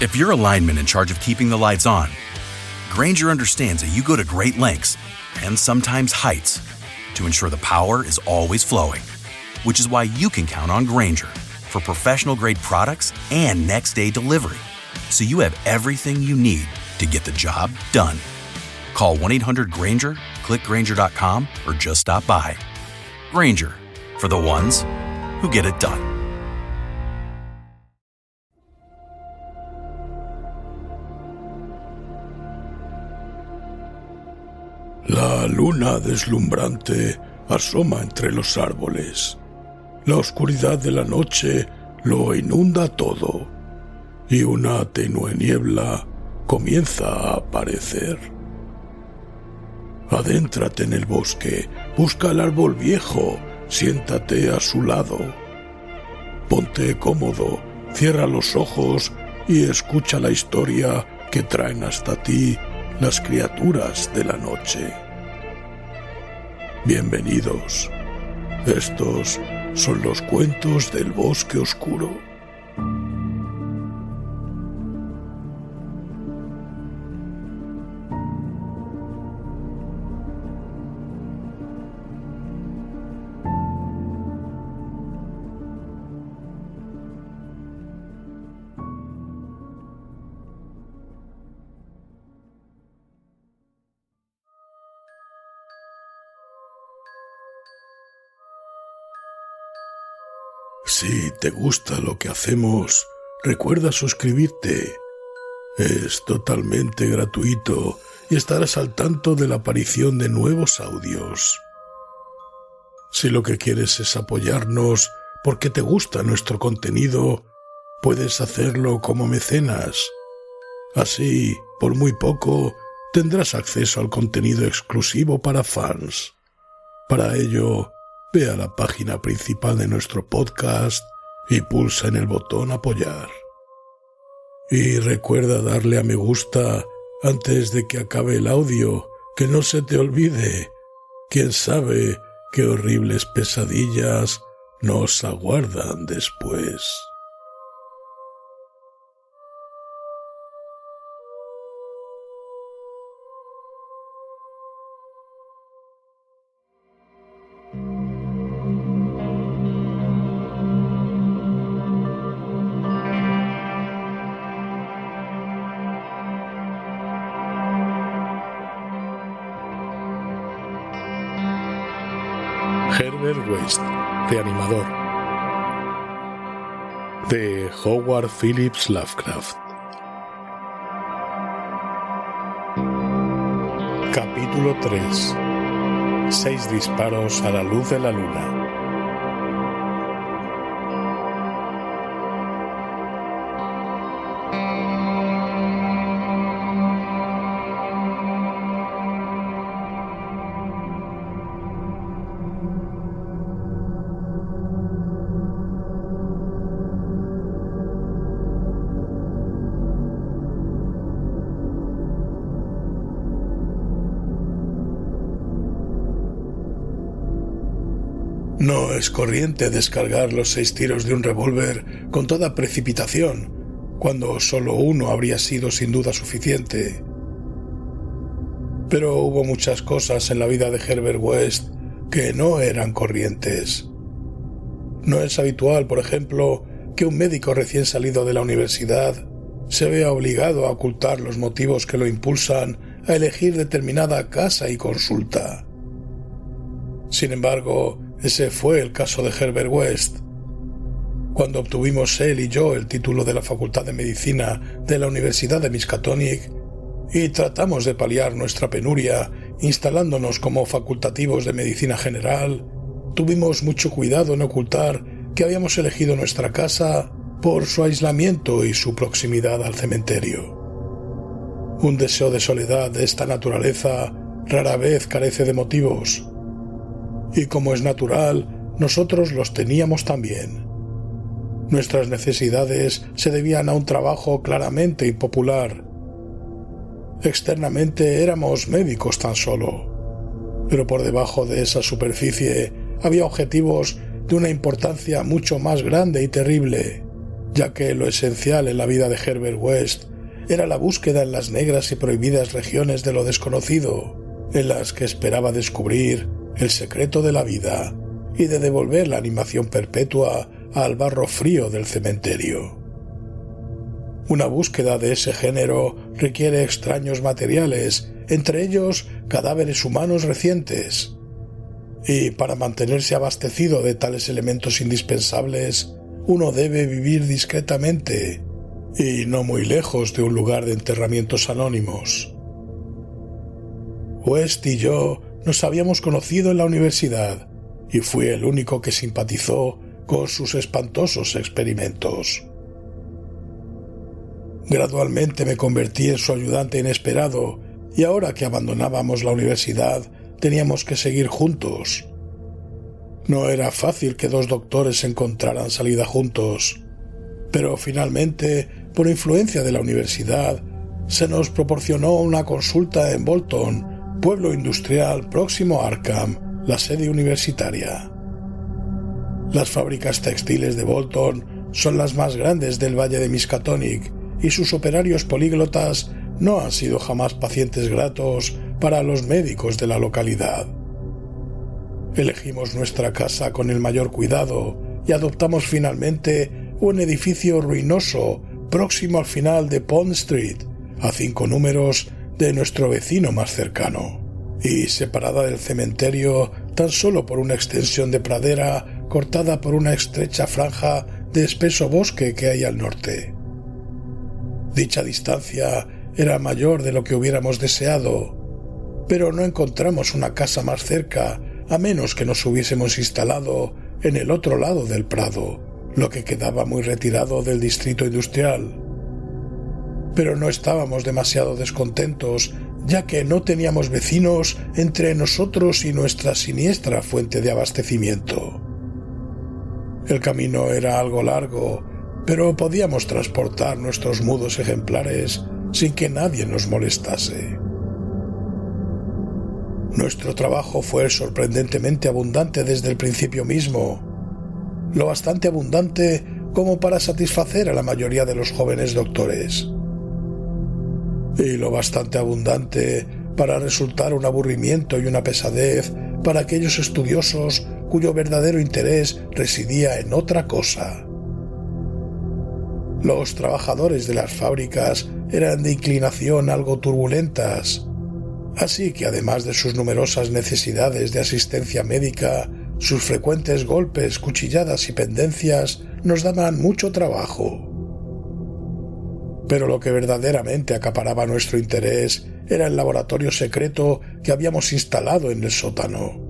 If you're a lineman in charge of keeping the lights on, Grainger understands that you go to great lengths and sometimes heights to ensure the power is always flowing, which is why you can count on Grainger for professional-grade products and next-day delivery, so you have everything you need to get the job done. Call 1-800-GRAINGER, click Grainger.com, or just stop by. Grainger, for the ones who get it done. La luna deslumbrante asoma entre los árboles. La oscuridad de la noche lo inunda todo, y una tenue niebla comienza a aparecer. Adéntrate en el bosque, busca el árbol viejo, siéntate a su lado. Ponte cómodo, cierra los ojos y escucha la historia que traen hasta ti las criaturas de la noche. Bienvenidos. Estos son los cuentos del bosque oscuro. Si te gusta lo que hacemos, recuerda suscribirte. Es totalmente gratuito y estarás al tanto de la aparición de nuevos audios. Si lo que quieres es apoyarnos porque te gusta nuestro contenido, puedes hacerlo como mecenas. Así, por muy poco, tendrás acceso al contenido exclusivo para fans. Para ello, ve a la página principal de nuestro podcast y pulsa en el botón apoyar. Y recuerda darle a me gusta antes de que acabe el audio, que no se te olvide. Quién sabe qué horribles pesadillas nos aguardan después. Herbert West, reanimador, de Howard Phillips Lovecraft. Capítulo 3. 6 disparos a la luz de la luna. No es corriente descargar los 6 tiros de un revólver con toda precipitación, cuando solo uno habría sido sin duda suficiente. Pero hubo muchas cosas en la vida de Herbert West que no eran corrientes. No es habitual, por ejemplo, que un médico recién salido de la universidad se vea obligado a ocultar los motivos que lo impulsan a elegir determinada casa y consulta. Sin embargo, ese fue el caso de Herbert West. Cuando obtuvimos él y yo el título de la Facultad de Medicina de la Universidad de Miskatonic y tratamos de paliar nuestra penuria instalándonos como facultativos de medicina general, tuvimos mucho cuidado en ocultar que habíamos elegido nuestra casa por su aislamiento y su proximidad al cementerio. Un deseo de soledad de esta naturaleza rara vez carece de motivos. Y como es natural, nosotros los teníamos también. Nuestras necesidades se debían a un trabajo claramente impopular. Externamente éramos médicos tan solo, pero por debajo de esa superficie había objetivos de una importancia mucho más grande y terrible, ya que lo esencial en la vida de Herbert West era la búsqueda en las negras y prohibidas regiones de lo desconocido, en las que esperaba descubrir el secreto de la vida y de devolver la animación perpetua al barro frío del cementerio. Una búsqueda de ese género requiere extraños materiales, entre ellos cadáveres humanos recientes. Y para mantenerse abastecido de tales elementos indispensables, uno debe vivir discretamente y no muy lejos de un lugar de enterramientos anónimos. West y yo nos habíamos conocido en la universidad y fui el único que simpatizó con sus espantosos experimentos. Gradualmente me convertí en su ayudante inesperado y ahora que abandonábamos la universidad teníamos que seguir juntos. No era fácil que dos doctores encontraran salida juntos, pero finalmente, por influencia de la universidad, se nos proporcionó una consulta en Bolton, pueblo industrial próximo a Arkham, la sede universitaria. Las fábricas textiles de Bolton son las más grandes del Valle de Miskatonic y sus operarios políglotas no han sido jamás pacientes gratos para los médicos de la localidad. Elegimos nuestra casa con el mayor cuidado y adoptamos finalmente un edificio ruinoso próximo al final de Pond Street, a 5 números de nuestro vecino más cercano, y separada del cementerio tan solo por una extensión de pradera cortada por una estrecha franja de espeso bosque que hay al norte. Dicha distancia era mayor de lo que hubiéramos deseado, pero no encontramos una casa más cerca a menos que nos hubiésemos instalado en el otro lado del prado, lo que quedaba muy retirado del distrito industrial. Pero no estábamos demasiado descontentos, ya que no teníamos vecinos entre nosotros y nuestra siniestra fuente de abastecimiento. El camino era algo largo, pero podíamos transportar nuestros mudos ejemplares sin que nadie nos molestase. Nuestro trabajo fue sorprendentemente abundante desde el principio mismo, lo bastante abundante como para satisfacer a la mayoría de los jóvenes doctores, y lo bastante abundante para resultar un aburrimiento y una pesadez para aquellos estudiosos cuyo verdadero interés residía en otra cosa. Los trabajadores de las fábricas eran de inclinación algo turbulentas, así que además de sus numerosas necesidades de asistencia médica, sus frecuentes golpes, cuchilladas y pendencias nos daban mucho trabajo. Pero lo que verdaderamente acaparaba nuestro interés era el laboratorio secreto que habíamos instalado en el sótano.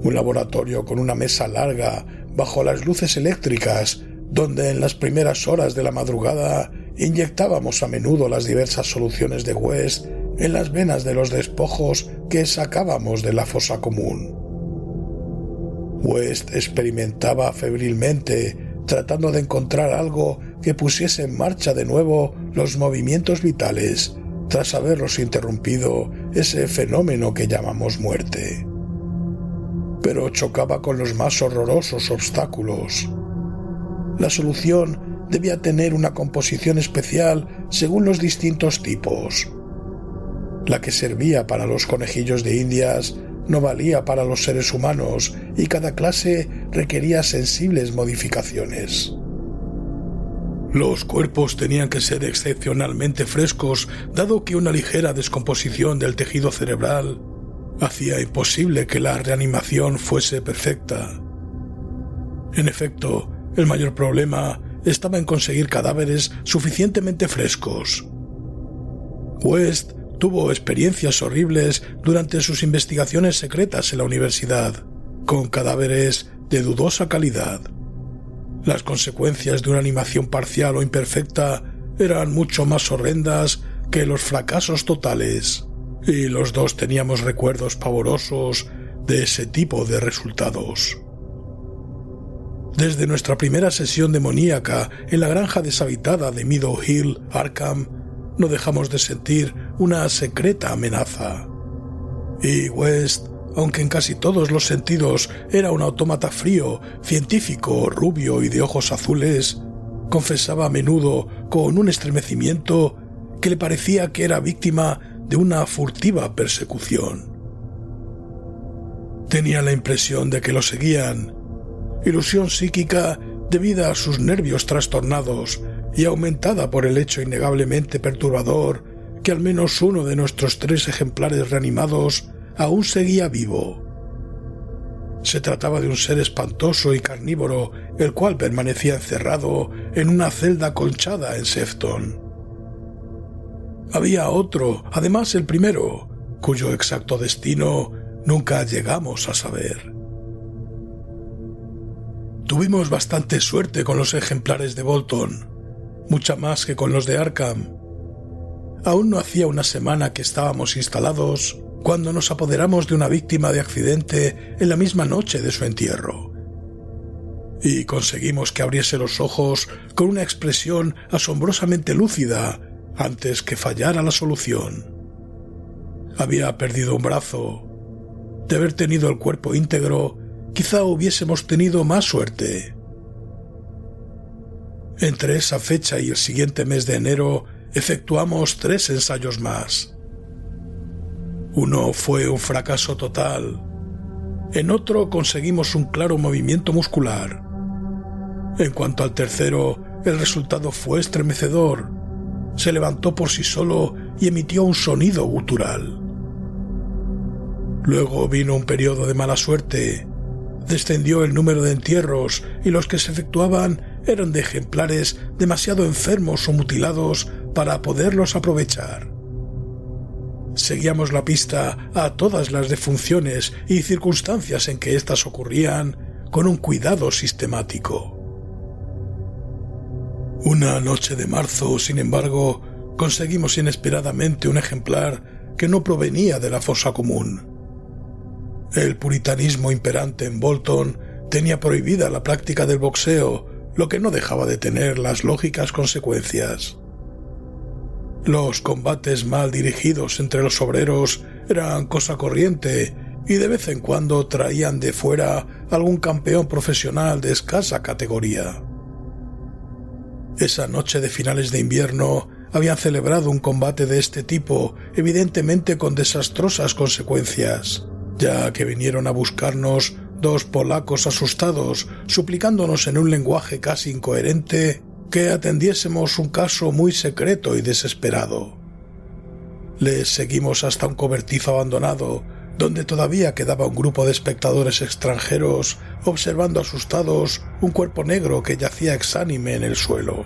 Un laboratorio con una mesa larga bajo las luces eléctricas, donde en las primeras horas de la madrugada inyectábamos a menudo las diversas soluciones de West en las venas de los despojos que sacábamos de la fosa común. West experimentaba febrilmente, tratando de encontrar algo que pusiese en marcha de nuevo los movimientos vitales, tras haberlos interrumpido ese fenómeno que llamamos muerte. Pero chocaba con los más horrorosos obstáculos. La solución debía tener una composición especial según los distintos tipos. La que servía para los conejillos de Indias no valía para los seres humanos y cada clase requería sensibles modificaciones. Los cuerpos tenían que ser excepcionalmente frescos, dado que una ligera descomposición del tejido cerebral hacía imposible que la reanimación fuese perfecta. En efecto, el mayor problema estaba en conseguir cadáveres suficientemente frescos. West tuvo experiencias horribles durante sus investigaciones secretas en la universidad, con cadáveres de dudosa calidad. Las consecuencias de una animación parcial o imperfecta eran mucho más horrendas que los fracasos totales, y los dos teníamos recuerdos pavorosos de ese tipo de resultados. Desde nuestra primera sesión demoníaca en la granja deshabitada de Meadow Hill, Arkham, no dejamos de sentir una secreta amenaza. Y West, aunque en casi todos los sentidos era un autómata frío, científico, rubio y de ojos azules, confesaba a menudo con un estremecimiento que le parecía que era víctima de una furtiva persecución. Tenía la impresión de que lo seguían, ilusión psíquica debida a sus nervios trastornados y aumentada por el hecho innegablemente perturbador que al menos uno de nuestros 3 ejemplares reanimados aún seguía vivo. Se trataba de un ser espantoso y carnívoro, el cual permanecía encerrado en una celda acolchada en Sefton. Había otro, además el primero, cuyo exacto destino nunca llegamos a saber. Tuvimos bastante suerte con los ejemplares de Bolton, mucha más que con los de Arkham. Aún no hacía una semana que estábamos instalados cuando nos apoderamos de una víctima de accidente en la misma noche de su entierro. Y conseguimos que abriese los ojos con una expresión asombrosamente lúcida antes que fallara la solución. Había perdido un brazo. De haber tenido el cuerpo íntegro, quizá hubiésemos tenido más suerte. Entre esa fecha y el siguiente mes de enero efectuamos 3 ensayos más. Uno fue un fracaso total. En otro conseguimos un claro movimiento muscular. En cuanto al tercero, el resultado fue estremecedor. Se levantó por sí solo y emitió un sonido gutural. Luego vino un periodo de mala suerte. Descendió el número de entierros y los que se efectuaban eran de ejemplares demasiado enfermos o mutilados para poderlos aprovechar. Seguíamos la pista a todas las defunciones y circunstancias en que éstas ocurrían con un cuidado sistemático. Una noche de marzo, sin embargo, conseguimos inesperadamente un ejemplar que no provenía de la fosa común. El puritanismo imperante en Bolton tenía prohibida la práctica del boxeo, lo que no dejaba de tener las lógicas consecuencias. Los combates mal dirigidos entre los obreros eran cosa corriente y de vez en cuando traían de fuera algún campeón profesional de escasa categoría. Esa noche de finales de invierno habían celebrado un combate de este tipo, evidentemente con desastrosas consecuencias, ya que vinieron a buscarnos 2 polacos asustados, suplicándonos en un lenguaje casi incoherente que atendiésemos un caso muy secreto y desesperado. Les seguimos hasta un cobertizo abandonado, donde todavía quedaba un grupo de espectadores extranjeros observando asustados un cuerpo negro que yacía exánime en el suelo.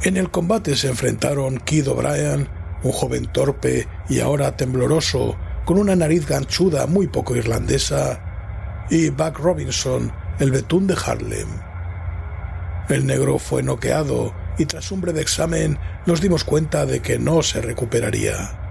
En el combate se enfrentaron Kid O'Brien, un joven torpe y ahora tembloroso, con una nariz ganchuda muy poco irlandesa, y Buck Robinson, el betún de Harlem. El negro fue noqueado y tras un breve examen nos dimos cuenta de que no se recuperaría.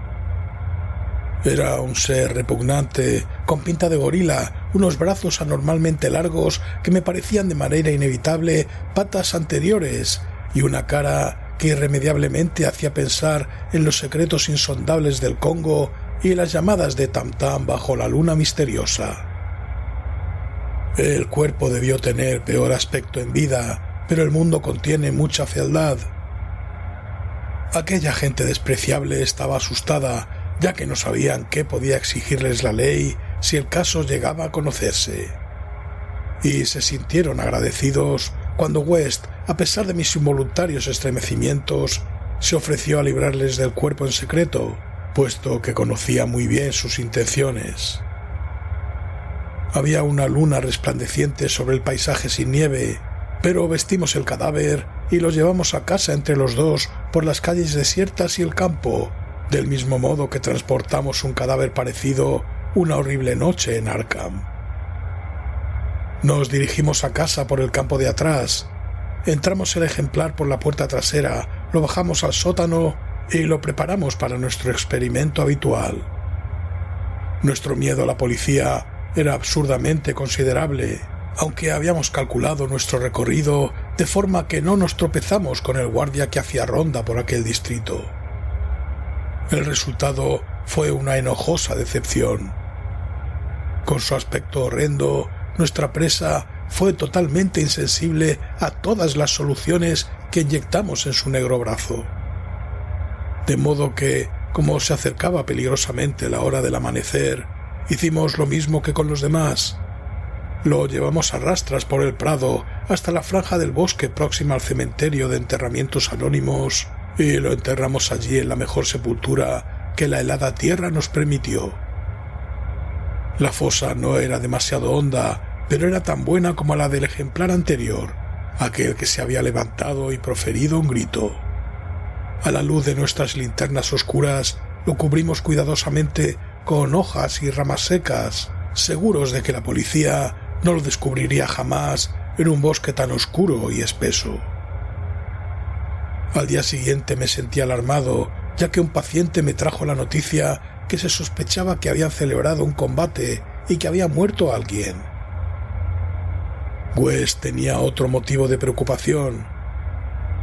Era un ser repugnante, con pinta de gorila, unos brazos anormalmente largos que me parecían de manera inevitable patas anteriores y una cara que irremediablemente hacía pensar en los secretos insondables del Congo y las llamadas de Tam Tam bajo la luna misteriosa. El cuerpo debió tener peor aspecto en vida, pero el mundo contiene mucha fealdad. Aquella gente despreciable estaba asustada, ya que no sabían qué podía exigirles la ley si el caso llegaba a conocerse. Y se sintieron agradecidos cuando West, a pesar de mis involuntarios estremecimientos, se ofreció a librarles del cuerpo en secreto, puesto que conocía muy bien sus intenciones. Había una luna resplandeciente sobre el paisaje sin nieve, pero vestimos el cadáver y los llevamos a casa entre los dos por las calles desiertas y el campo, del mismo modo que transportamos un cadáver parecido una horrible noche en Arkham. Nos dirigimos a casa por el campo de atrás. Entramos el ejemplar por la puerta trasera, lo bajamos al sótano y lo preparamos para nuestro experimento habitual. Nuestro miedo a la policía era absurdamente considerable, aunque habíamos calculado nuestro recorrido de forma que no nos tropezamos con el guardia que hacía ronda por aquel distrito. El resultado fue una enojosa decepción. Con su aspecto horrendo, nuestra presa fue totalmente insensible a todas las soluciones que inyectamos en su negro brazo. De modo que, como se acercaba peligrosamente la hora del amanecer, hicimos lo mismo que con los demás. Lo llevamos a rastras por el prado hasta la franja del bosque próxima al cementerio de enterramientos anónimos y lo enterramos allí en la mejor sepultura que la helada tierra nos permitió. La fosa no era demasiado honda, pero era tan buena como la del ejemplar anterior, aquel que se había levantado y proferido un grito. A la luz de nuestras linternas oscuras lo cubrimos cuidadosamente con hojas y ramas secas, seguros de que la policía no lo descubriría jamás en un bosque tan oscuro y espeso. Al día siguiente me sentí alarmado, ya que un paciente me trajo la noticia que se sospechaba que habían celebrado un combate y que había muerto alguien. West tenía otro motivo de preocupación.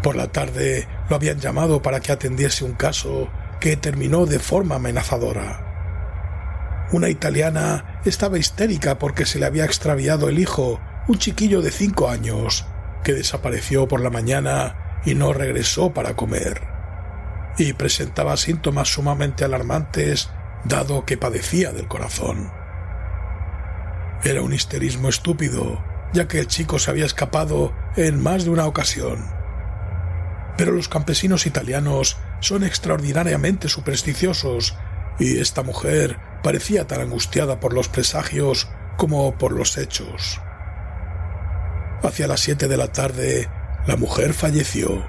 Por la tarde lo habían llamado para que atendiese un caso que terminó de forma amenazadora. Una italiana estaba histérica porque se le había extraviado el hijo, un chiquillo de 5 años, que desapareció por la mañana y no regresó para comer, y presentaba síntomas sumamente alarmantes dado que padecía del corazón. Era un histerismo estúpido, ya que el chico se había escapado en más de una ocasión. Pero los campesinos italianos son extraordinariamente supersticiosos y esta mujer parecía tan angustiada por los presagios como por los hechos. Hacia las 7 de la tarde, la mujer falleció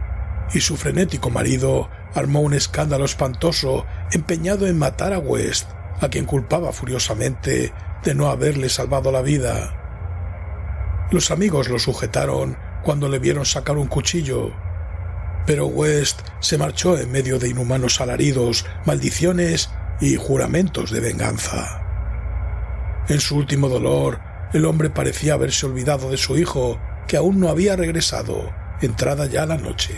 y su frenético marido armó un escándalo espantoso empeñado en matar a West, a quien culpaba furiosamente de no haberle salvado la vida. Los amigos lo sujetaron cuando le vieron sacar un cuchillo, pero West se marchó en medio de inhumanos alaridos, maldiciones y juramentos de venganza. En su último dolor, el hombre parecía haberse olvidado de su hijo, que aún no había regresado, entrada ya la noche.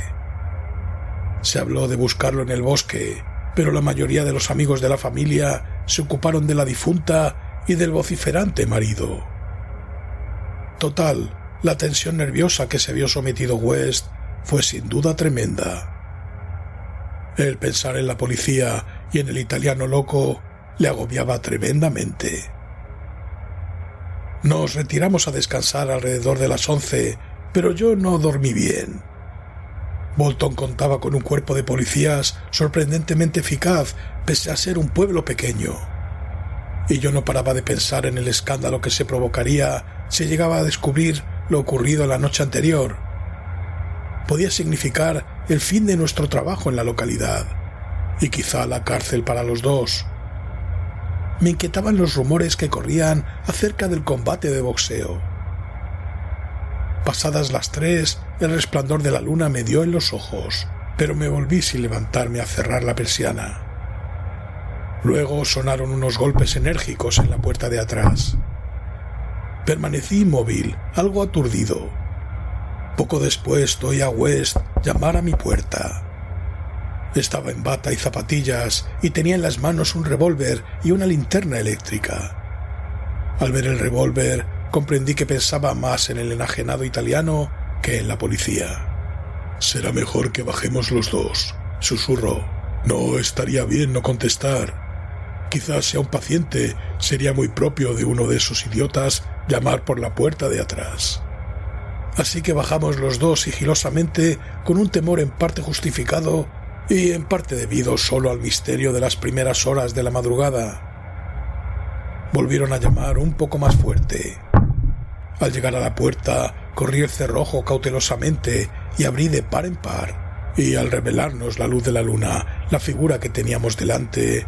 Se habló de buscarlo en el bosque, pero la mayoría de los amigos de la familia se ocuparon de la difunta y del vociferante marido. Total, la tensión nerviosa que se vio sometido West fue sin duda tremenda. El pensar en la policía y en el italiano loco le agobiaba tremendamente. Nos retiramos a descansar alrededor de las 11, pero yo no dormí bien. Bolton contaba con un cuerpo de policías sorprendentemente eficaz, pese a ser un pueblo pequeño. Y yo no paraba de pensar en el escándalo que se provocaría si llegaba a descubrir lo ocurrido la noche anterior. Podía significar el fin de nuestro trabajo en la localidad, y quizá la cárcel para los dos. Me inquietaban los rumores que corrían acerca del combate de boxeo. Pasadas las 3, el resplandor de la luna me dio en los ojos, pero me volví sin levantarme a cerrar la persiana. Luego sonaron unos golpes enérgicos en la puerta de atrás. Permanecí inmóvil, algo aturdido. Poco después oí a West llamar a mi puerta. Estaba en bata y zapatillas y tenía en las manos un revólver y una linterna eléctrica. Al ver el revólver, comprendí que pensaba más en el enajenado italiano que en la policía. «Será mejor que bajemos los dos», susurró. «No estaría bien no contestar. Quizás sea un paciente, sería muy propio de uno de esos idiotas llamar por la puerta de atrás». Así que bajamos los dos sigilosamente, con un temor en parte justificado y en parte debido solo al misterio de las primeras horas de la madrugada. Volvieron a llamar un poco más fuerte. Al llegar a la puerta, corrí el cerrojo cautelosamente y abrí de par en par, y al revelarnos la luz de la luna, la figura que teníamos delante,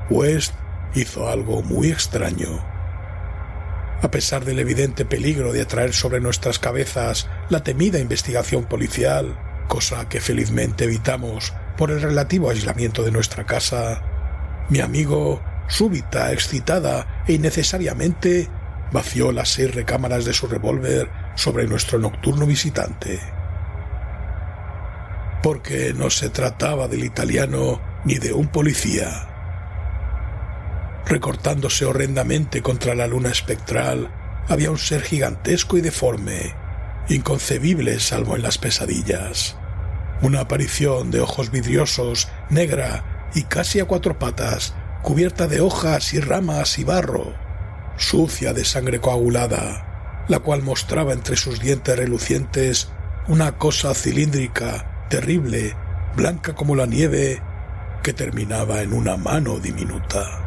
West hizo algo muy extraño. A pesar del evidente peligro de atraer sobre nuestras cabezas la temida investigación policial, cosa que felizmente evitamos por el relativo aislamiento de nuestra casa, mi amigo, súbita, excitada e innecesariamente, vació las 6 recámaras de su revólver sobre nuestro nocturno visitante. Porque no se trataba del italiano ni de un policía. Recortándose horrendamente contra la luna espectral, había un ser gigantesco y deforme, inconcebible salvo en las pesadillas. Una aparición de ojos vidriosos, negra y casi a 4 patas, cubierta de hojas y ramas y barro, sucia de sangre coagulada, la cual mostraba entre sus dientes relucientes una cosa cilíndrica, terrible, blanca como la nieve, que terminaba en una mano diminuta.